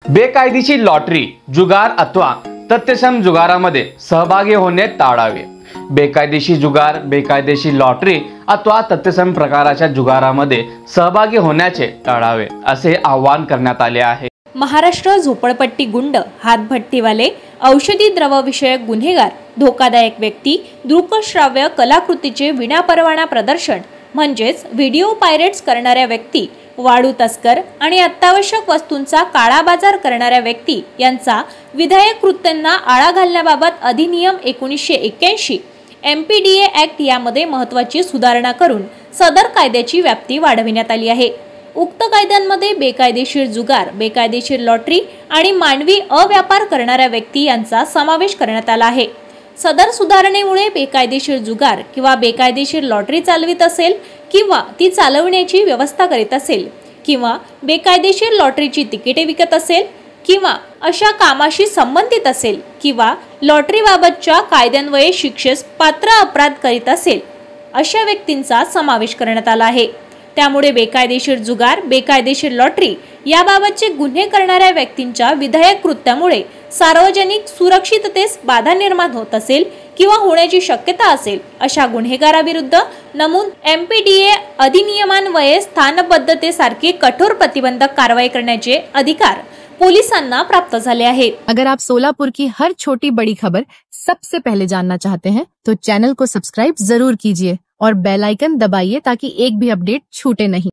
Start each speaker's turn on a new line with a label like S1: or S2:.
S1: बेकायदेशीर लॉटरी, जुगार अथवा तथ्यसम जुगारामध्ये सहभागी होणे टाळावे। बेकायदेशीर जुगार, बेकायदेशीर लॉटरी अथवा तथ्यसम प्रकाराच्या जुगारामध्ये सहभागी होण्याचे टाळावे असे आवाहन करण्यात आले आहे।
S2: महाराष्ट्र झोपडपट्टी गुंड, हातभट्टीवाले, औषधी द्रव विषयक गुन्हेगार, धोकादायक व्यक्ती, दृकश्राव्य कलाकृतीचे विनापरवाना प्रदर्शन म्हणजेच व्हिडिओ पायरेट्स करणाऱ्या व्यक्ती, वाळू तस्कर आणि अत्यावश्यक वस्तूंचा काळा बाजार करणाऱ्या व्यक्ती यांचा विधायक कृत्यांना आळा घालण्याबाबत अधिनियम 1981 MPDA ऍक्ट यामध्ये महत्त्वाची सुधारणा करून सदर कायद्याची व्याप्ती वाढविण्यात आली आहे। उक्त कायद्यांमध्ये बेकायदेशीर जुगार, बेकायदेशीर लॉटरी आणि मानवी अव्यापार करणाऱ्या व्यक्ती यांचा समावेश करण्यात आला आहे। सदर सुधारणेमुळे बेकायदेशीर जुगार किंवा बेकायदेशीर लॉटरी चालवित असेल किंवा ती चालवण्याची व्यवस्था करीत असेल किंवा बेकायदेशीर लॉटरीची तिकिटे विकत असेल किंवा अशा कामाशी संबंधित असेल किंवा लॉटरीबाबतच्या कायद्यान्वये शिक्षेस पात्र अपराध करीत असेल अशा व्यक्तींचा समावेश करण्यात आला आहे। त्यामुळे बेकायदेशीर जुगार, बेकायदेशीर लॉटरी याबाबतचे गुन्हे करणाऱ्या व्यक्तींच्या विधायक कृत्यामुळे सार्वजनिक सुरक्षिततेस बाधा निर्माण होत असेल किंवा होण्याची शक्यता असेल अशा गुन्हेगाराविरुद्ध नमूद MPDA अधिनियमान्वये स्थानबद्धतेसारखी कठोर प्रतिबंधक कारवाई करण्याचे अधिकार पुलिसांना प्राप्त झाले आहेत।
S3: अगर आप सोलापुर की हर छोटी बड़ी खबर सबसे पहले जानना चाहते हैं तो चैनल को सब्सक्राइब जरूर कीजिए और बेल आइकन दबाइए ताकि एक भी अपडेट छूटे नहीं।